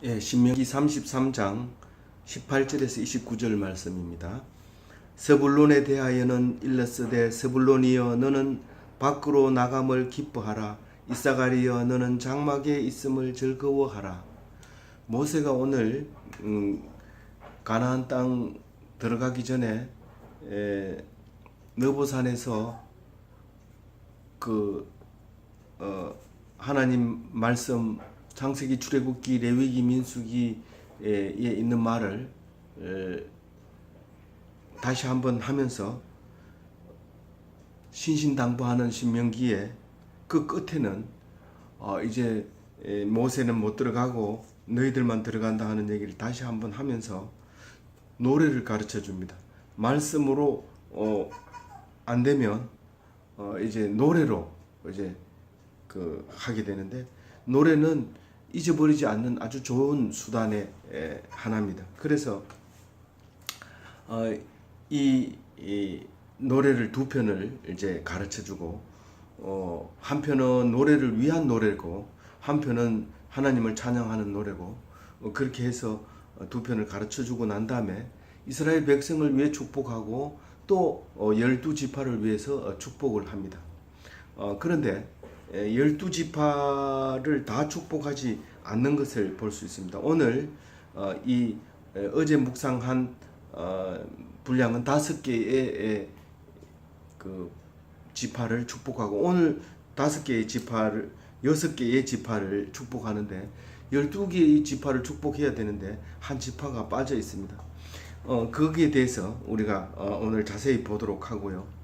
신명기 33장 18절에서 29절 말씀입니다. 스불론에 대하여는 일렀으되 스불론이여 너는 밖으로 나감을 기뻐하라. 이사가리여 너는 장막에 있음을 즐거워하라. 모세가 오늘 가나안 땅 들어가기 전에 느보산에서 하나님 말씀 창세기, 출애굽기, 레위기, 민수기에 있는 말을 다시 한번 하면서 신신당부하는 신명기에 그 끝에는 이제 모세는 못 들어가고 너희들만 들어간다 하는 얘기를 다시 한번 하면서 노래를 가르쳐 줍니다. 말씀으로 안 되면 이제 노래로 이제 하게 되는데, 노래는 잊어버리지 않는 아주 좋은 수단의 하나입니다. 그래서 이 노래를 두 편을 이제 가르쳐주고, 한 편은 노래를 위한 노래고 한 편은 하나님을 찬양하는 노래고, 그렇게 해서 두 편을 가르쳐주고 난 다음에 이스라엘 백성을 위해 축복하고 또 12지파를 위해서 축복을 합니다. 그런데 12지파를 다 축복하지 않는 것을 볼 수 있습니다. 오늘 어제 묵상한 분량은 5개의 지파를 축복하고, 오늘 6개의 지파를 축복하는데 12개의 지파를 축복해야 되는데 한 지파가 빠져 있습니다. 거기에 대해서 우리가 오늘 자세히 보도록 하고요.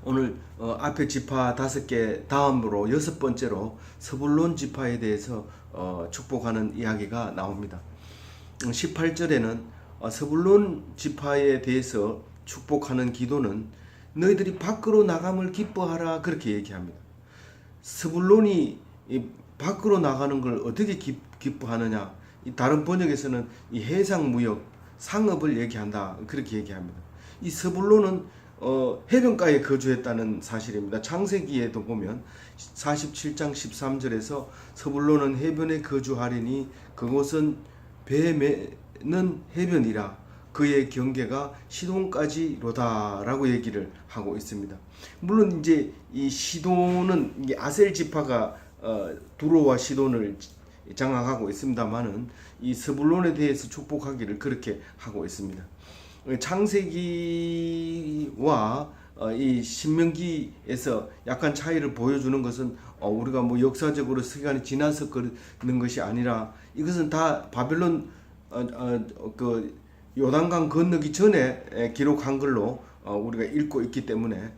오늘 앞에 지파 5개 다음으로 6번째로 스불론 지파에 대해서 축복하는 이야기가 나옵니다. 18절에는 스불론 지파에 대해서 축복하는 기도는 너희들이 밖으로 나감을 기뻐하라, 그렇게 얘기합니다. 스불론이 밖으로 나가는 걸 어떻게 기뻐하느냐, 다른 번역에서는 이 해상무역, 상업을 얘기한다, 그렇게 얘기합니다. 이 스불론은 해변가에 거주했다는 사실입니다. 창세기에도 보면 47장 13절에서 스불론은 해변에 거주하리니 그곳은 배 매는 해변이라 그의 경계가 시돈까지로다라고 얘기를 하고 있습니다. 물론 이제 이 시돈은 이게 아셀 지파가 두로와 시돈을 장악하고 있습니다만은 이 스불론에 대해서 축복하기를 그렇게 하고 있습니다. 창세기와 이 신명기에서 약간 차이를 보여주는 것은 우리가 뭐 역사적으로 시간이 지나서 그러는 것이 아니라 이것은 다 바벨론 요단강 건너기 전에 기록한 걸로 우리가 읽고 있기 때문에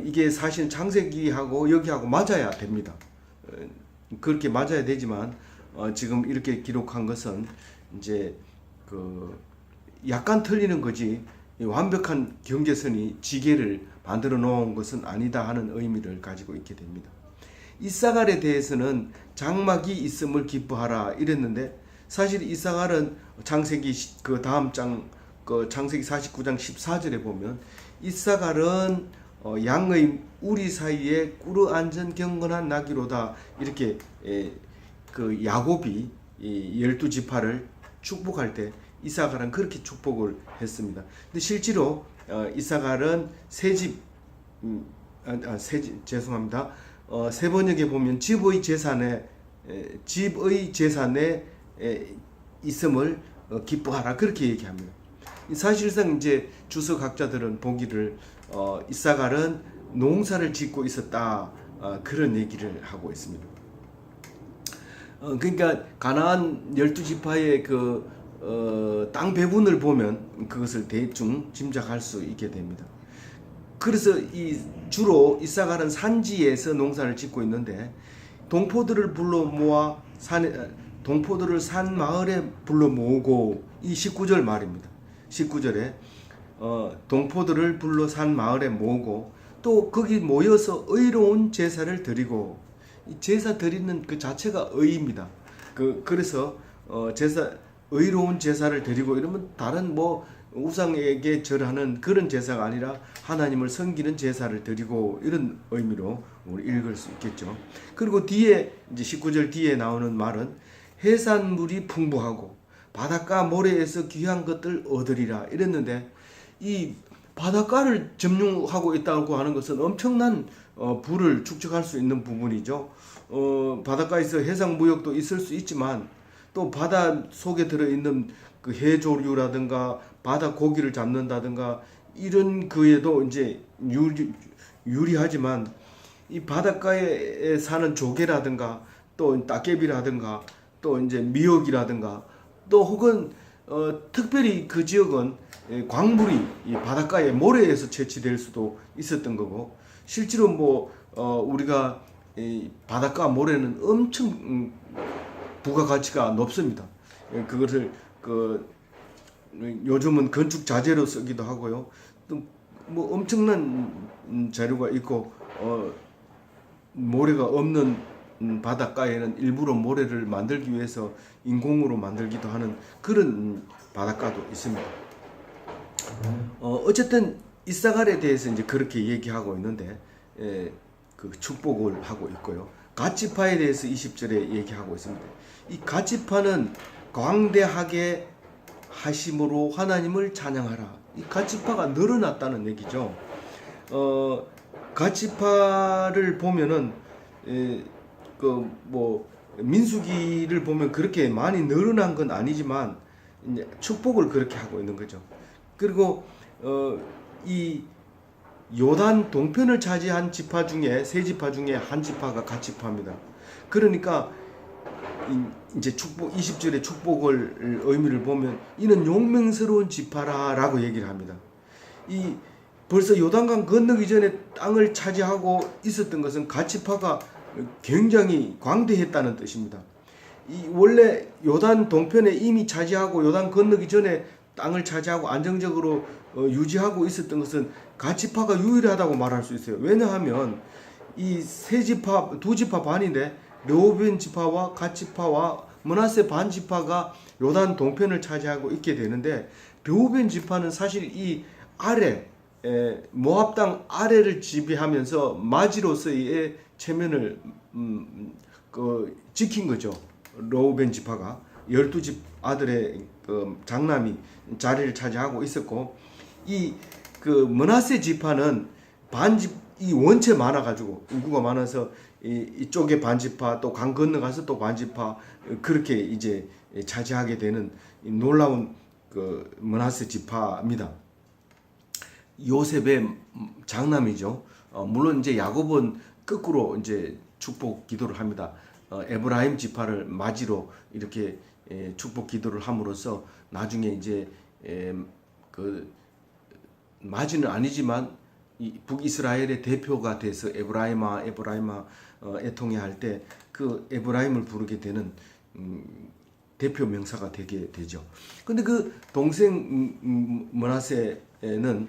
이게 사실 창세기하고 여기하고 맞아야 됩니다. 그렇게 맞아야 되지만 지금 이렇게 기록한 것은 이제 약간 틀리는 거지 완벽한 경계선이 지계를 만들어 놓은 것은 아니다 하는 의미를 가지고 있게 됩니다. 이사갈에 대해서는 장막이 있음을 기뻐하라 이랬는데, 사실 이사갈은 창세기 다음 장 창세기 49장 14절에 보면 이사갈은 양의 우리 사이에 꿇어 앉은 경건한 나귀로다, 이렇게 야곱이 12지파를 축복할 때 이사갈은 그렇게 축복을 했습니다. 근데 실제로 이사갈은 죄송합니다. 세 번역에 보면 집의 재산에 있음을 기뻐하라, 그렇게 얘기합니다. 사실상 이제 주석학자들은 보기를 이사갈은 농사를 짓고 있었다, 그런 얘기를 하고 있습니다. 그러니까 가나안 12지파의 땅 배분을 보면 그것을 대충 짐작할 수 있게 됩니다. 그래서 주로 이사갈은 산지에서 농사를 짓고 있는데 동포들을 불러 모아 동포들을 산 마을에 불러 모으고, 이 19절 말입니다. 19절에 동포들을 불러 산 마을에 모으고 또 거기 모여서 의로운 제사를 드리고, 이 제사 드리는 그 자체가 의입니다. 그래서 의로운 제사를 드리고 이러면 다른 우상에게 절하는 그런 제사가 아니라 하나님을 섬기는 제사를 드리고, 이런 의미로 우리 읽을 수 있겠죠. 그리고 뒤에 이제 19절 뒤에 나오는 말은 해산물이 풍부하고 바닷가 모래에서 귀한 것들 얻으리라 이랬는데, 이 바닷가를 점유하고 있다고 하는 것은 엄청난 부를 축적할 수 있는 부분이죠. 바닷가에서 해상 무역도 있을 수 있지만 또 바다 속에 들어있는 그 해조류라든가 바다 고기를 잡는다든가 이런 거에도 이제 유리하지만, 이 바닷가에 사는 조개라든가 또 따개비라든가 또 이제 미역이라든가 또 혹은 특별히 그 지역은 광물이 이 바닷가에 모래에서 채취될 수도 있었던 거고, 실제로 뭐 우리가 이 바닷가 모래는 엄청 부가가치가 높습니다. 그것을 요즘은 건축 자재로 쓰기도 하고요. 또 뭐 엄청난 자료가 있고, 모래가 없는 바닷가에는 일부러 모래를 만들기 위해서 인공으로 만들기도 하는 그런 바닷가도 있습니다. 어쨌든 이사갈에 대해서 이제 그렇게 얘기하고 있는데, 그 축복을 하고 있고요. 갓지파에 대해서 20절에 얘기하고 있습니다. 이 갓지파는 광대하게 하심으로 하나님을 찬양하라. 이 갓지파가 늘어났다는 얘기죠. 갓지파를 보면은 그 뭐 민수기를 보면 그렇게 많이 늘어난 건 아니지만 이제 축복을 그렇게 하고 있는 거죠. 그리고 이 요단 동편을 차지한 지파 중에 세 지파 중에 한 지파가 갓지파입니다. 그러니까 이제 축복 20절의 축복을 의미를 보면 이는 용맹스러운 지파라라고 얘기를 합니다. 이 벌써 요단강 건너기 전에 땅을 차지하고 있었던 것은 갓지파가 굉장히 광대했다는 뜻입니다. 이 원래 요단 동편에 이미 차지하고 요단 건너기 전에 땅을 차지하고 안정적으로 유지하고 있었던 것은 갓지파가 유일하다고 말할 수 있어요. 왜냐하면 이 세 지파, 두 지파 반인데 르우벤 지파와 갓지파와 므낫세 반 지파가 요단 동편을 차지하고 있게 되는데, 르우벤 지파는 사실 이 아래 모압 땅 아래를 지배하면서 마지로서의 체면을 지킨 거죠. 르우벤 지파가 12집 아들의 장남이 자리를 차지하고 있었고, 이 므낫세 지파는 이 원체 많아가지고 인구가 많아서 이쪽에 반지파 또 강 건너가서 또 반지파 그렇게 이제 차지하게 되는 놀라운 므낫세 지파입니다. 요셉의 장남이죠. 물론 이제 야곱은 거꾸로 이제 축복 기도를 합니다. 에브라임 지파를 맞이로 이렇게 축복 기도를 함으로써 나중에 이제 맞이는 아니지만 이 북이스라엘의 대표가 돼서 에브라임아 애통해 할 때 그 에브라임을 부르게 되는 대표 명사가 되게 되죠. 근데 그 동생 므낫세는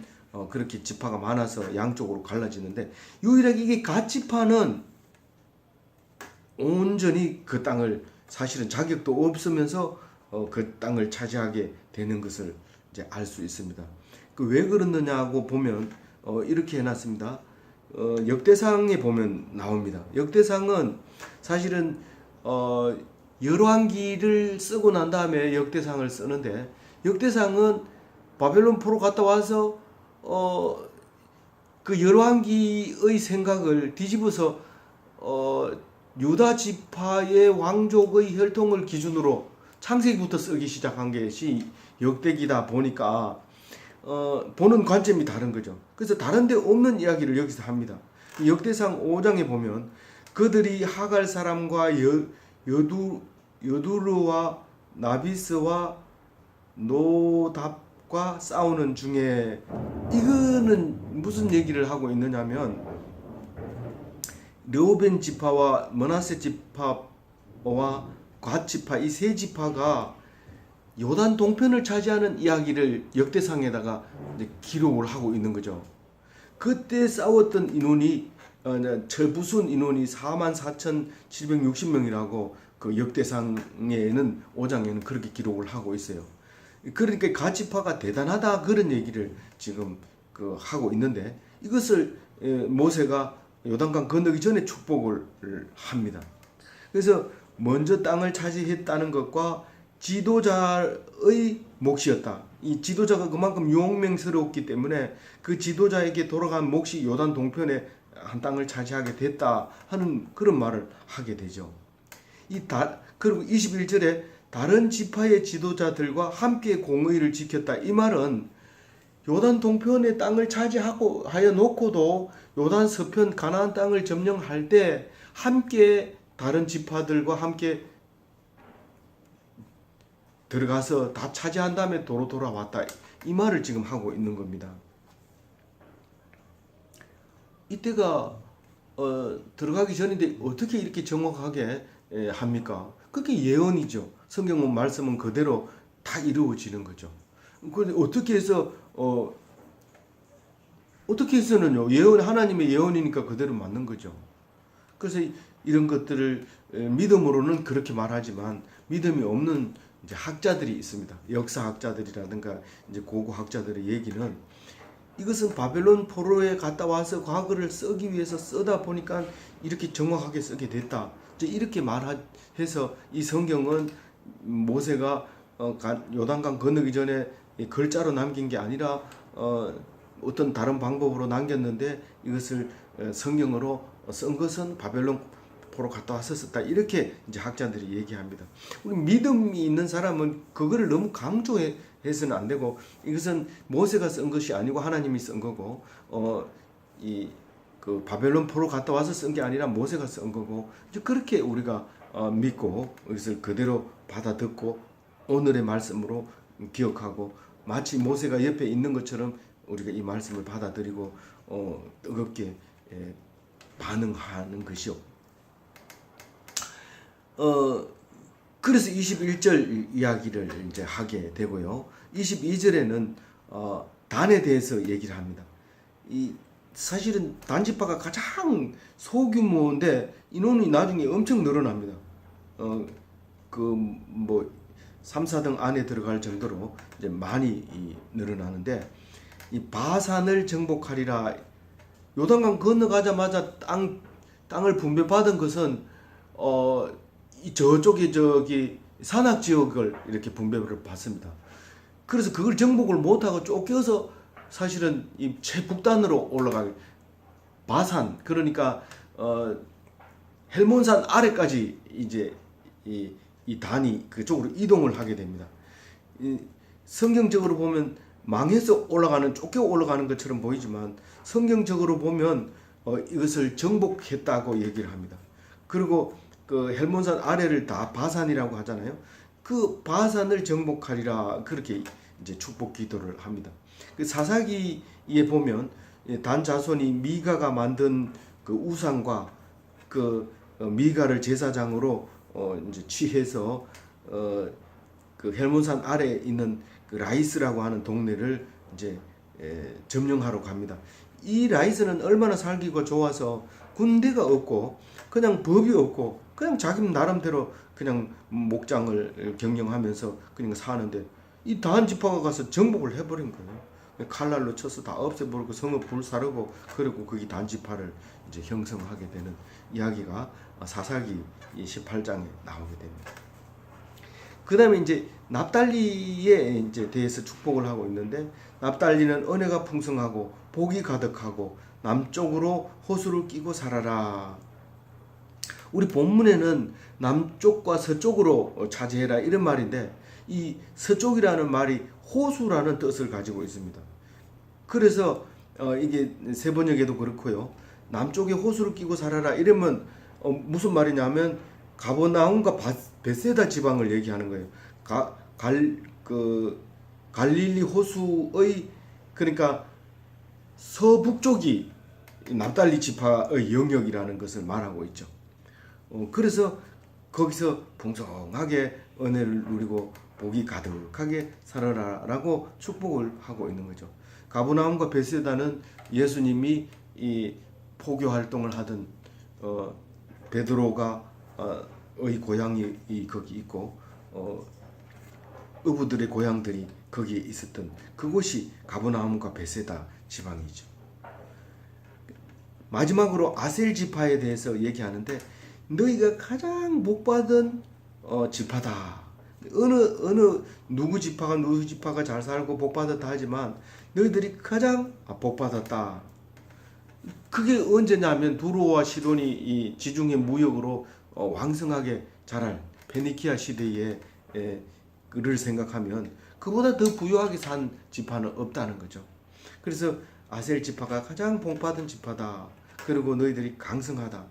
그렇게 지파가 많아서 양쪽으로 갈라지는데, 유일하게 이게 갓지파는 온전히 그 땅을 사실은 자격도 없으면서 그 땅을 차지하게 되는 것을 이제 알 수 있습니다. 왜 그러느냐고 보면 이렇게 해놨습니다. 역대상에 보면 나옵니다. 역대상은 사실은 열왕기를 쓰고 난 다음에 역대상을 쓰는데, 역대상은 바벨론 포로 갔다 와서 그 열왕기의 생각을 뒤집어서 유다 지파의 왕족의 혈통을 기준으로 창세기부터 쓰기 시작한 것이 역대기다 보니까 보는 관점이 다른 거죠. 그래서 다른 데 없는 이야기를 여기서 합니다. 역대상 5장에 보면 그들이 하갈 사람과 여두르와 나비스와 노답과 싸우는 중에, 이거는 무슨 얘기를 하고 있느냐면 르우벤 지파와 므낫세 지파와 갓지파 이 세 지파가 요단 동편을 차지하는 이야기를 역대상에다가 이제 기록을 하고 있는 거죠. 그때 싸웠던 인원이 철부순 인원이 44,760명이라고 그 역대상에는 5장에는 그렇게 기록을 하고 있어요. 그러니까 갓지파가 대단하다 그런 얘기를 지금 하고 있는데, 이것을 모세가 요단강 건너기 전에 축복을 합니다. 그래서 먼저 땅을 차지했다는 것과 지도자의 몫이었다. 이 지도자가 그만큼 유혹명스러웠기 때문에 그 지도자에게 돌아간 몫이 요단 동편에 한 땅을 차지하게 됐다 하는 그런 말을 하게 되죠. 그리고 21절에 다른 지파의 지도자들과 함께 공의를 지켰다. 이 말은 요단 동편의 땅을 차지하고 하여 놓고도 요단 서편 가나안 땅을 점령할 때 함께 다른 지파들과 함께 들어가서 다 차지한 다음에 도로 돌아왔다. 이 말을 지금 하고 있는 겁니다. 이때가 들어가기 전인데 어떻게 이렇게 정확하게 합니까? 그게 예언이죠. 성경 말씀은 그대로 다 이루어지는 거죠. 그런데 어떻게 해서는요? 예언 하나님의 예언이니까 그대로 맞는 거죠. 그래서 이런 것들을 믿음으로는 그렇게 말하지만 믿음이 없는 이제 학자들이 있습니다. 역사학자들이라든가 이제 고고학자들의 얘기는 이것은 바벨론 포로에 갔다 와서 과거를 쓰기 위해서 쓰다 보니까 이렇게 정확하게 쓰게 됐다. 이제 이렇게 말해서 이 성경은 모세가 요단강 건너기 전에 글자로 남긴 게 아니라 어떤 다른 방법으로 남겼는데 이것을 성경으로 쓴 것은 바벨론 포로 갔다 와서 썼다. 이렇게 이제 학자들이 얘기합니다. 우리 믿음이 있는 사람은 그거를 너무 강조해서는 안 되고 이것은 모세가 쓴 것이 아니고 하나님이 쓴 거고 그 바벨론 포로 갔다 와서 쓴 게 아니라 모세가 쓴 거고 이제 그렇게 우리가 믿고 이것을 그대로 받아 듣고 오늘의 말씀으로 기억하고 마치 모세가 옆에 있는 것처럼 우리가 이 말씀을 받아들이고 뜨겁게 반응하는 것이요. 그래서 21절 이야기를 이제 하게 되고요. 22절에는 단에 대해서 얘기를 합니다. 사실은 단지파가 가장 소규모인데 인원이 나중에 엄청 늘어납니다. 3, 4등 안에 들어갈 정도로 이제 많이 늘어나는데 이 바산을 정복하리라. 요단강 건너가자마자 땅을 분배받은 것은 저쪽에 산악 지역을 이렇게 분배를 받습니다. 그래서 그걸 정복을 못하고 쫓겨서 사실은 이 최북단으로 올라가게 바산 그러니까 헬몬산 아래까지 이제 이 단이 그쪽으로 이동을 하게 됩니다. 성경적으로 보면 망해서 쫓겨 올라가는 것처럼 보이지만 성경적으로 보면 이것을 정복했다고 얘기를 합니다. 그리고 그 헬몬산 아래를 다 바산이라고 하잖아요. 그 바산을 정복하리라 그렇게 이제 축복 기도를 합니다. 그 사사기에 보면 단 자손이 미가가 만든 그 우상과 그 미가를 제사장으로 이제 취해서 그 헬몬산 아래에 있는 그 라이스라고 하는 동네를 이제 점령하러 갑니다. 이 라이스는 얼마나 살기가 좋아서 군대가 없고 그냥 법이 없고 그냥 자기 나름대로 그냥 목장을 경영하면서 그냥 사는데 이 다한 지파가 가서 정복을 해버린 거예요. 칼날로 쳐서 다 없애버리고 성을 불사르고 그리고 거기 단지파를 이제 형성하게 되는 이야기가 사사기 18장에 나오게 됩니다. 그 다음에 이제 납달리에 이제 대해서 축복을 하고 있는데 납달리는 은혜가 풍성하고 복이 가득하고 남쪽으로 호수를 끼고 살아라. 우리 본문에는 남쪽과 서쪽으로 차지해라 이런 말인데 이 서쪽이라는 말이 호수라는 뜻을 가지고 있습니다. 그래서 이게 세번역에도 그렇고요. 남쪽에 호수를 끼고 살아라 이러면 무슨 말이냐면 가버나움과 베세다 지방을 얘기하는 거예요. 갈릴리 호수의 그러니까 서북쪽이 납달리 지파의 영역이라는 것을 말하고 있죠. 그래서 거기서 풍성하게 은혜를 누리고 복이 가득하게 살아라라고 축복을 하고 있는 거죠. 가버나움과 베세다는 예수님이 이 포교 활동을 하던 베드로가 의 고향이 거기 있고 어부들의 고향들이 거기에 있었던 그곳이 가버나움과 베세다 지방이죠. 마지막으로 아셀 지파에 대해서 얘기하는데 너희가 가장 복받은 지파다. 어느 누구 지파가 잘 살고 복받았다 하지만 너희들이 가장 복받았다. 그게 언제냐면 두로와 시돈이 이 지중해 무역으로 왕성하게 자랄 페니키아 시대에 를 생각하면 그보다 더 부유하게 산 지파는 없다는 거죠. 그래서 아셀 지파가 가장 복받은 지파다. 그리고 너희들이 강성하다.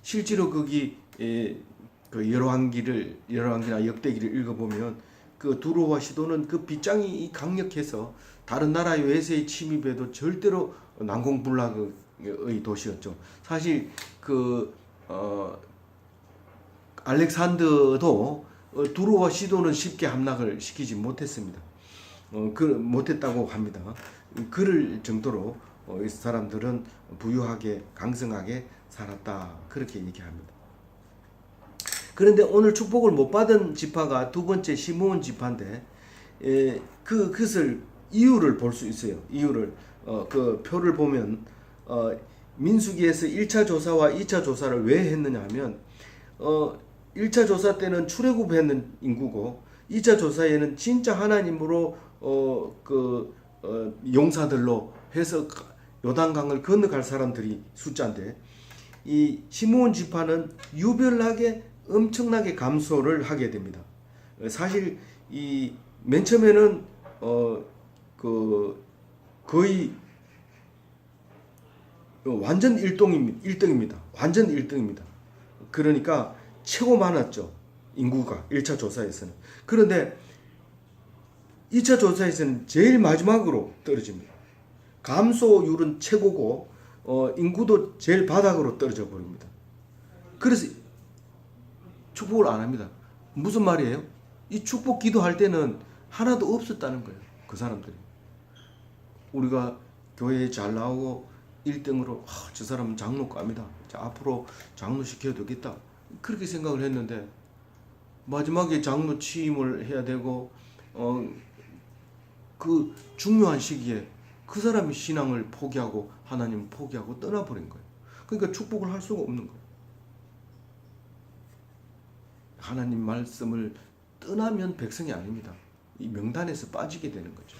실제로 거기 그 열왕기나 역대기를 읽어보면 그 두로와 시도는 그 빗장이 강력해서 다른 나라의 외세의 침입에도 절대로 난공불락의 도시였죠. 사실 알렉산더도 두로와 시도는 쉽게 함락을 시키지 못했습니다. 못했다고 합니다. 그럴 정도로 이 사람들은 부유하게 강성하게 살았다 그렇게 얘기합니다. 그런데 오늘 축복을 못 받은 지파가 두 번째 시므온 지파인데 그것을 이유를 볼 수 있어요. 이유를 그 표를 보면 민수기에서 1차 조사와 2차 조사를 왜 했느냐 하면 1차 조사 때는 출애굽했는 인구고 2차 조사에는 진짜 하나님으로 용사들로 해서 요단강을 건너갈 사람들이 숫자인데 이 시므온 지파는 유별나게 엄청나게 감소를 하게 됩니다. 사실 이 맨 처음에는 거의 완전 1등입니다. 완전 1등입니다. 그러니까 최고 많았죠. 인구가 1차 조사에서는. 그런데 2차 조사에서는 제일 마지막으로 떨어집니다. 감소율은 최고고 인구도 제일 바닥으로 떨어져 버립니다. 그래서 축복을 안 합니다. 무슨 말이에요? 이 축복 기도할 때는 하나도 없었다는 거예요. 그 사람들이. 우리가 교회에 잘 나오고 1등으로 저 사람은 장로감이다. 자, 앞으로 장로 시켜야 되겠다. 그렇게 생각을 했는데 마지막에 장로 취임을 해야 되고 그 중요한 시기에 그 사람이 신앙을 포기하고 하나님을 포기하고 떠나버린 거예요. 그러니까 축복을 할 수가 없는 거예요. 하나님 말씀을 떠나면 백성이 아닙니다. 이 명단에서 빠지게 되는 거죠.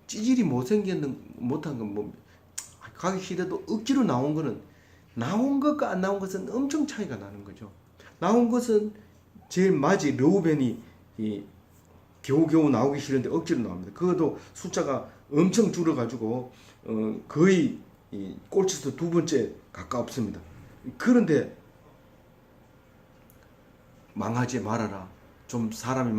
찌질이 못한 건 뭐 가기 싫어도 억지로 나온 거는 나온 것과 안 나온 것은 엄청 차이가 나는 거죠. 나온 것은 제일 맞이 르우벤이 겨우겨우 나오기 싫은데 억지로 나옵니다. 그것도 숫자가 엄청 줄어가지고 거의 꼴찌에서 두 번째 가까웠습니다. 그런데 망하지 말아라. 좀 사람이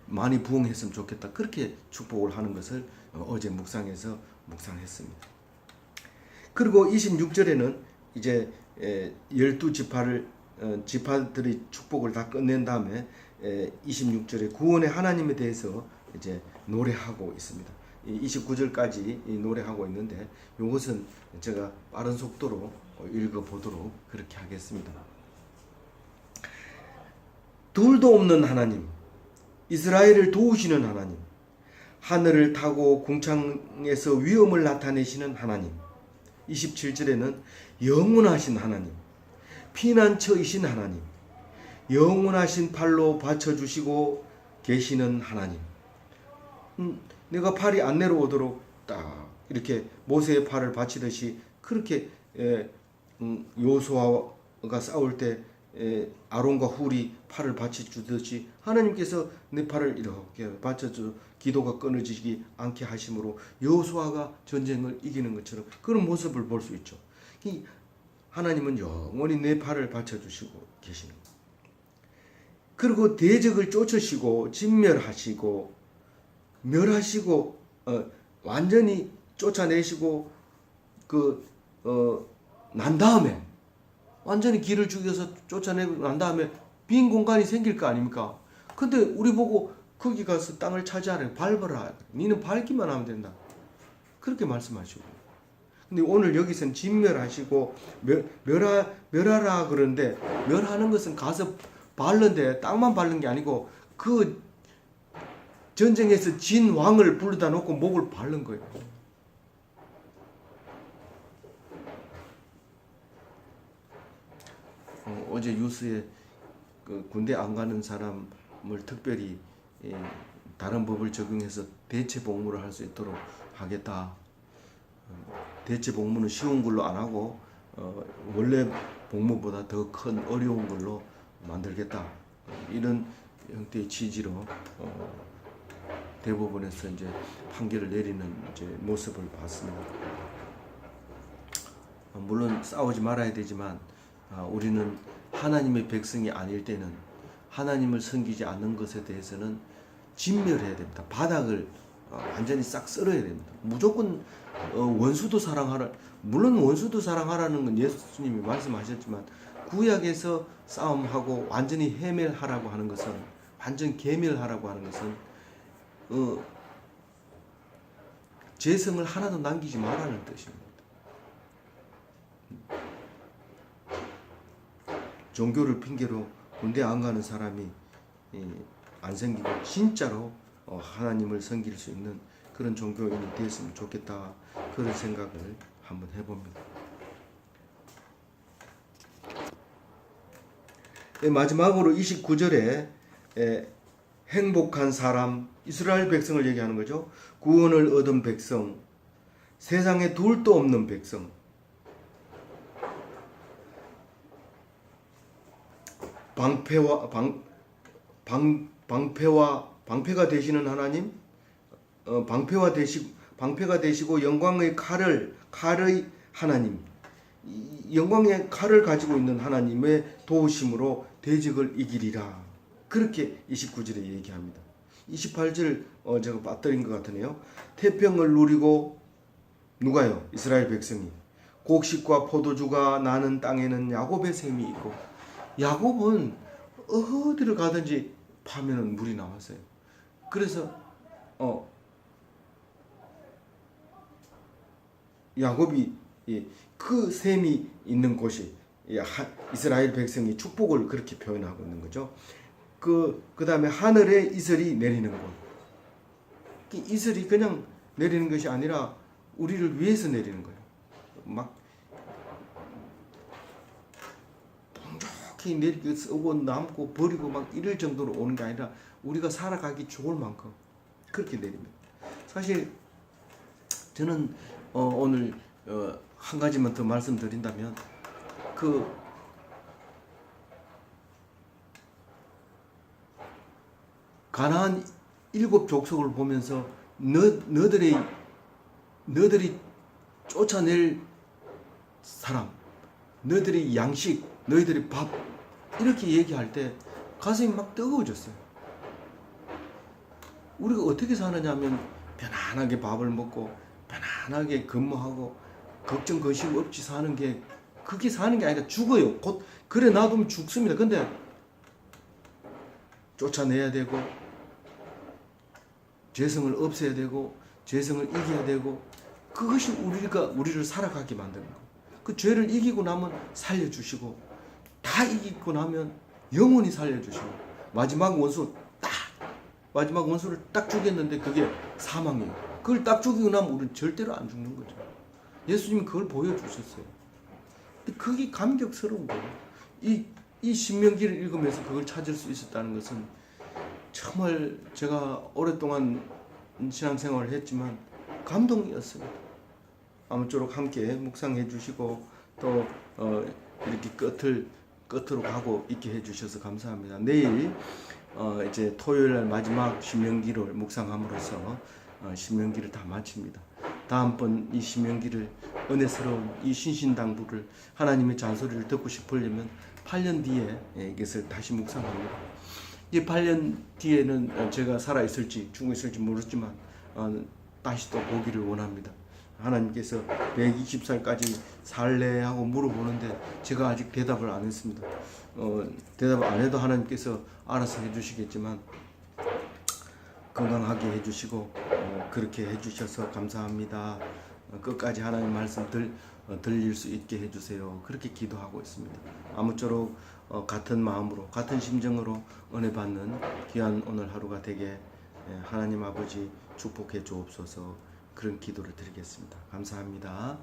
많이 부흥했으면 좋겠다. 그렇게 축복을 하는 것을 어제 묵상해서 묵상했습니다. 그리고 26절에는 이제 12지파들이 축복을 다 끝낸 다음에 26절에 구원의 하나님에 대해서 이제 노래하고 있습니다. 29절까지 노래하고 있는데 이것은 제가 빠른 속도로 읽어보도록 그렇게 하겠습니다. 둘도 없는 하나님, 이스라엘을 도우시는 하나님, 하늘을 타고 궁창에서 위엄을 나타내시는 하나님, 27절에는 영원하신 하나님, 피난처이신 하나님, 영원하신 팔로 받쳐주시고 계시는 하나님. 내가 팔이 안 내려오도록 딱 이렇게 모세의 팔을 받치듯이 그렇게 여호수아가 싸울 때 아론과 훌이 팔을 받쳐주듯이 하나님께서 내 팔을 이렇게 받쳐줘 기도가 끊어지지 않게 하심으로 여호수아가 전쟁을 이기는 것처럼 그런 모습을 볼 수 있죠. 하나님은 영원히 내 팔을 받쳐주시고 계시는 거예요. 그리고 대적을 쫓으시고 진멸하시고 멸하시고 완전히 쫓아내시고 난 다음에 완전히 길을 죽여서 쫓아내고 난 다음에 빈 공간이 생길 거 아닙니까? 근데 우리 보고 거기 가서 땅을 차지하라. 밟아라. 니는 밟기만 하면 된다. 그렇게 말씀하시고. 근데 오늘 여기서는 진멸하시고 멸하라 그러는데 멸하는 것은 가서 밟는데 땅만 밟는 게 아니고 그 전쟁에서 진 왕을 불러다 놓고 목을 밟는 거예요. 어제 뉴스에 그 군대 안 가는 사람을 특별히 다른 법을 적용해서 대체 복무를 할 수 있도록 하겠다. 대체 복무는 쉬운 걸로 안 하고 원래 복무보다 더 큰 어려운 걸로 만들겠다. 이런 형태의 취지로 대법원에서 이제 판결을 내리는 이제 모습을 봤습니다. 물론 싸우지 말아야 되지만 우리는 하나님의 백성이 아닐 때는 하나님을 섬기지 않는 것에 대해서는 진멸해야 됩니다. 바닥을 완전히 싹 쓸어야 됩니다. 무조건 원수도 사랑하라. 물론 원수도 사랑하라는 건 예수님이 말씀하셨지만 구약에서 싸움하고 완전히 해멸하라고 하는 것은 완전 계멸하라고 하는 것은 재성을 하나도 남기지 말라는 뜻입니다. 종교를 핑계로 군대 안 가는 사람이 안 생기고 진짜로 하나님을 섬길 수 있는 그런 종교인이 됐으면 좋겠다. 그런 생각을 한번 해봅니다. 마지막으로 29절에 행복한 사람, 이스라엘 백성을 얘기하는 거죠. 구원을 얻은 백성, 세상에 둘도 없는 백성, 방패가 되시는 하나님, 방패가 되시고 영광의 칼의 하나님, 영광의 칼을 가지고 있는 하나님의 도우심으로 대적을 이기리라. 그렇게 29절에 얘기합니다. 28절 제가 빠뜨린 것 같으네요. 태평을 누리고 누가요? 이스라엘 백성이 곡식과 포도주가 나는 땅에는 야곱의 샘이 있고, 야곱은 어디를 가든지 파면은 물이 나왔어요. 그래서 야곱이 그 샘이 있는 곳이 이스라엘 백성이 축복을 그렇게 표현하고 있는 거죠. 그 다음에 하늘에 이슬이 내리는 곳. 이슬이 그냥 내리는 것이 아니라 우리를 위해서 내리는 거예요. 막 동족히 내리고 쓰고 남고 버리고 막 이럴 정도로 오는 게 아니라 우리가 살아가기 좋을 만큼 그렇게 내립니다. 사실 저는 오늘 한 가지만 더 말씀드린다면 가나안 7족속을 보면서 너들이 쫓아낼 사람, 너희들이 양식, 너희들이 밥 이렇게 얘기할 때 가슴이 막 뜨거워졌어요. 우리가 어떻게 사느냐면 편안하게 밥을 먹고 편안하게 근무하고 걱정 거심 없이 사는 게 그게 사는 게 아니라 죽어요. 곧 그래 놔두면 죽습니다. 근데 쫓아내야 되고 죄성을 없애야 되고 죄성을 이겨야 되고 그것이 우리를 살아가게 만드는 거예요. 그 죄를 이기고 나면 살려주시고 다 이기고 나면 영원히 살려주시고 마지막 원수를 딱 죽였는데 그게 사망이에요. 그걸 딱 죽이고 나면 우리는 절대로 안 죽는 거죠. 예수님이 그걸 보여주셨어요. 근데 그게 감격스러운 거예요. 이 신명기를 읽으면서 그걸 찾을 수 있었다는 것은 정말 제가 오랫동안 신앙생활을 했지만 감동이었습니다. 아무쪼록 함께 묵상해 주시고 또 이렇게 끝으로 가고 있게 해 주셔서 감사합니다. 내일 이제 토요일 날 마지막 신명기를 묵상함으로써 신명기를 다 마칩니다. 다음번 이 신명기를 은혜스러운 이 신신당부를 하나님의 잔소리를 듣고 싶으려면 8년 뒤에 이것을 다시 묵상합니다. 이 8년 뒤에는 제가 살아있을지 죽어있을지 모르지만 다시 또 보기를 원합니다. 하나님께서 120살까지 살래 하고 물어보는데 제가 아직 대답을 안 했습니다. 대답을 안 해도 하나님께서 알아서 해주시겠지만 건강하게 해주시고 그렇게 해주셔서 감사합니다. 끝까지 하나님 말씀 들릴 수 있게 해주세요. 그렇게 기도하고 있습니다. 아무쪼록 같은 마음으로 같은 심정으로 은혜 받는 귀한 오늘 하루가 되게 하나님 아버지 축복해 주옵소서. 그런 기도를 드리겠습니다. 감사합니다.